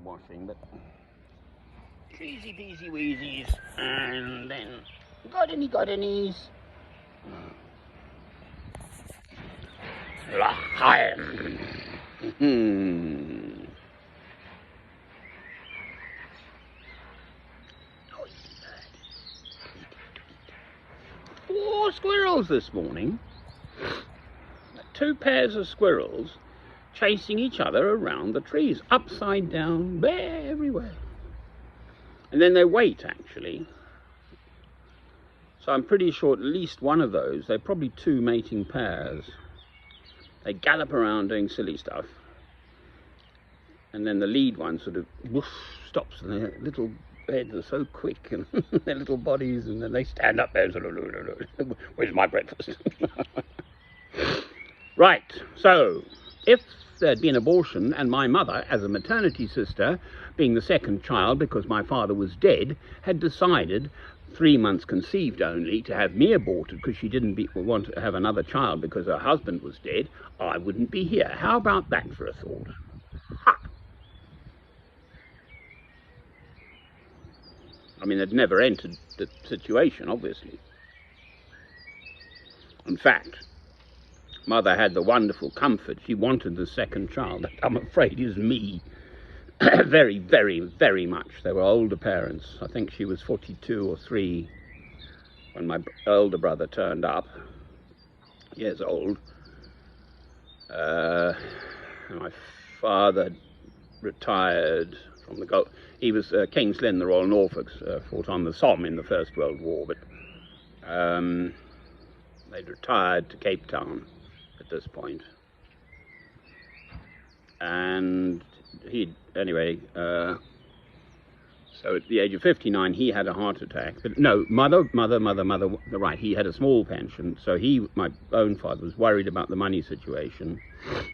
washing, but easy peasy weezies, and then got any's L'chaim. Four squirrels this morning. 2 pairs of squirrels chasing each other around the trees, upside down, everywhere. And then they wait, actually. So I'm pretty sure at least one of those, they're probably 2 mating pairs. They gallop around doing silly stuff. And then the lead one sort of whoosh, stops, and their little heads are so quick, and their little bodies, and then they stand up there and sort of, where's my breakfast? Right, so if there'd been abortion and my mother, as a maternity sister, being the second child because my father was dead, had decided, 3 months conceived only, to have me aborted because she didn't want to have another child because her husband was dead, I wouldn't be here. How about that for a thought? Ha! I mean, they'd never entered the situation, obviously. In fact, Mother had the wonderful comfort. She wanted the second child. That, I'm afraid, is me. Very, very, very much. They were older parents. I think she was 42 or 3 when my older brother turned up, years old. My father retired from the Gulf. He was King's Lynn, the Royal Norfolks, fought on the Somme in the First World War, but they'd retired to Cape Town at this point. And anyway, so at the age of 59, he had a heart attack. But no, mother, right, he had a small pension. So my own father, was worried about the money situation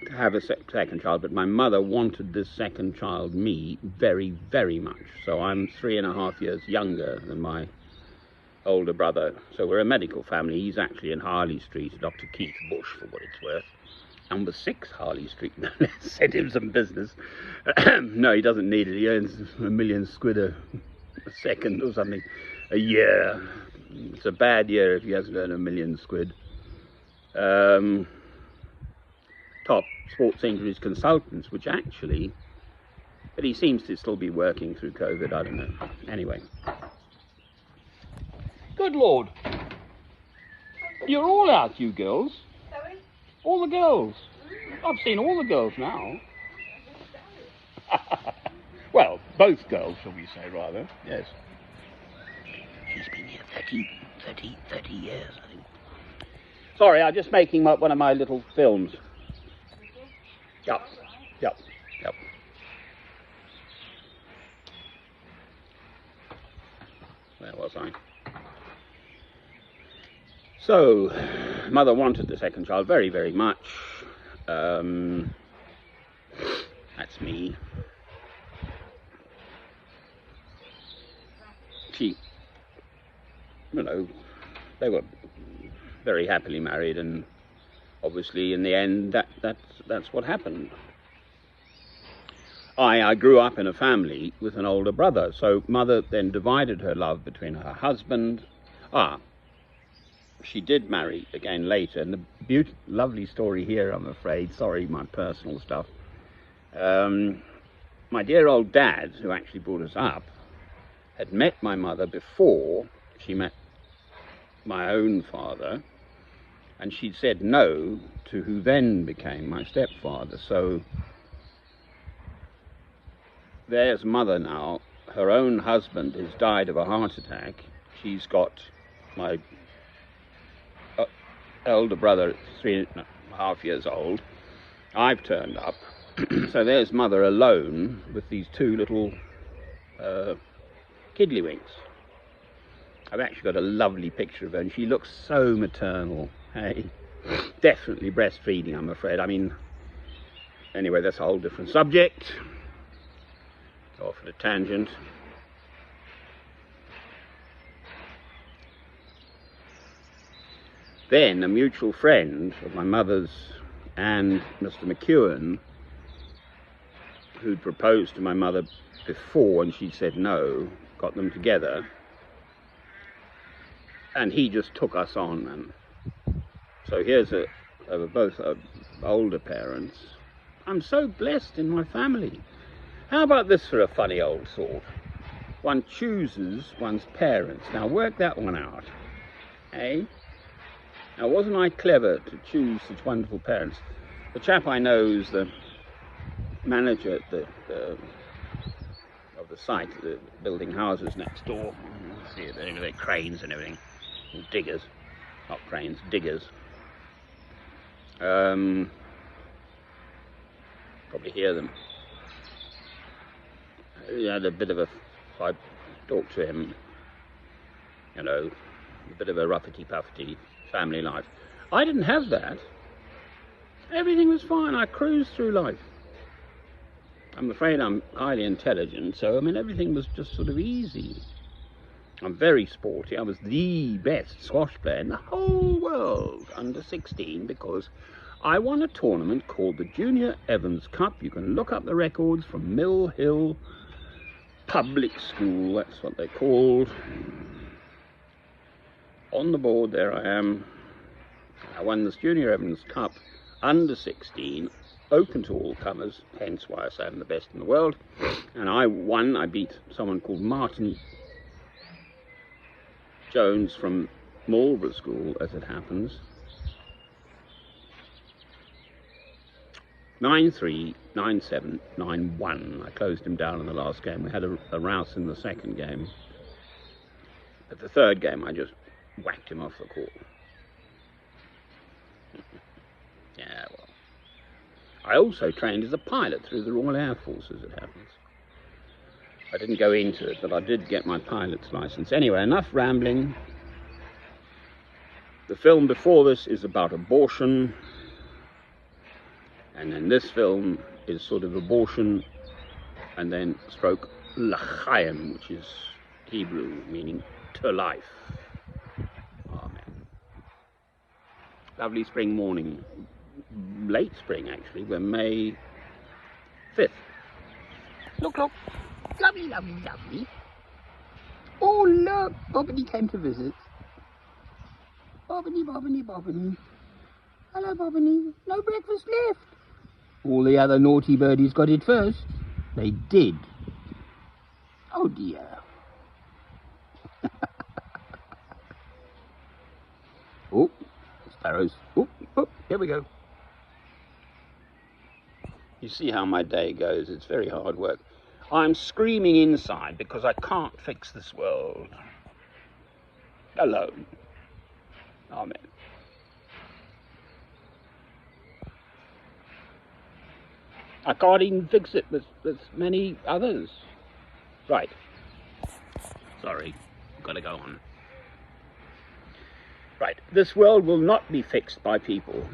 to have a second child. But my mother wanted this second child, me, very, very much. So I'm 3.5 years younger than my older brother. So we're a medical family. He's actually in Harley Street, Dr. Keith Bush, for what it's worth. Number 6 Harley Street. Send him some business. No, he doesn't need it. He earns £1 million a second or something a year. It's a bad year if he hasn't earned £1 million. Top sports injuries consultants, which actually, but he seems to still be working through COVID. I don't know. Anyway. Good Lord. You're all out, you girls. All the girls. I've seen all the girls now. Well, both girls, shall we say, rather. Yes. She's been here 30 years, I think. Sorry, I'm just making one of my little films. Yep. Where was I? So, Mother wanted the second child very, very much. That's me. She, they were very happily married, and obviously in the end that's what happened. I grew up in a family with an older brother, so Mother then divided her love between her husband. She did marry again later, and the lovely story here, I'm afraid, sorry, my personal stuff. My dear old dad, who actually brought us up, had met my mother before she met my own father, and she'd said no to who then became my stepfather. So there's Mother now. Her own husband has died of a heart attack. She's got my elder brother, 3.5 years old. I've turned up. So there's Mother alone with these 2 little kiddlywinks. I've actually got a lovely picture of her, and she looks so maternal. Hey, definitely breastfeeding, I'm afraid. I mean, anyway, that's a whole different subject. Go off at a tangent. Then a mutual friend of my mother's and Mr. McEwen who'd proposed to my mother before and she said no, got them together, and he just took us on. And so here's both older parents. I'm so blessed in my family. How about this for a funny old thought? One chooses one's parents. Now work that one out, eh? Now wasn't I clever to choose such wonderful parents? The chap I know is the manager at of the site, building houses next door. See it, they're cranes and everything, and diggers, not cranes, diggers. Probably hear them. He had a bit of a, I talked to him, you know, a bit of a ruffety-puffety family life. I didn't have that. Everything was fine. I cruised through life. I'm afraid I'm highly intelligent, so I mean everything was just sort of easy. I'm very sporty. I was the best squash player in the whole world under 16 because I won a tournament called the Junior Evans Cup. You can look up the records from Mill Hill Public School, that's what they're called. On the board there I am. I won this Junior Evans Cup under 16, open to all comers, hence why I say I'm the best in the world. And I won. I beat someone called Martin Jones from Marlborough School, as it happens. 9-3, 9-7, 9-1. I closed him down in the last game. We had a rouse in the second game. But the third game, I just whacked him off the court. Yeah, well. I also trained as a pilot through the Royal Air Force, as it happens. I didn't go into it, but I did get my pilot's license. Anyway, enough rambling. The film before this is about abortion. And then this film is sort of abortion and then stroke l'chaim, which is Hebrew, meaning to life. Amen. Lovely spring morning. Late spring, actually. We're May 5th. Look, look. Lovely, lovely, lovely. Oh, look. Bobbiny came to visit. Bobbiny, Bobbiny, Bobbiny. Hello, Bobbiny. No breakfast left. All the other naughty birdies got it first. They did. Oh, dear. Oh, sparrows. Oh, oh, here we go. You see how my day goes. It's very hard work. I'm screaming inside because I can't fix this world alone. Amen. I can't even fix it with many others. Right. Sorry. Got to go on. Right. This world will not be fixed by people.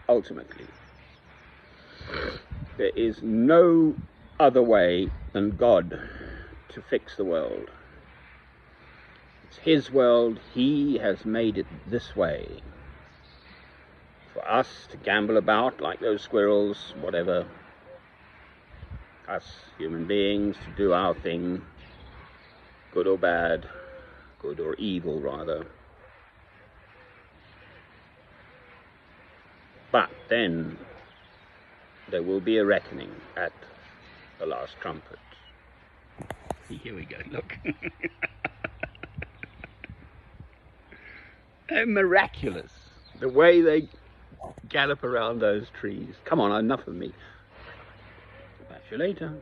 Ultimately. There is no other way than God to fix the world. It's His world. He has made it this way. For us to gamble about like those squirrels, whatever. Us human beings to do our thing, good or bad, good or evil rather. But then there will be a reckoning at the last trumpet. Here we go, look. They're miraculous, the way they gallop around those trees. Come on, enough of me. Catch you later.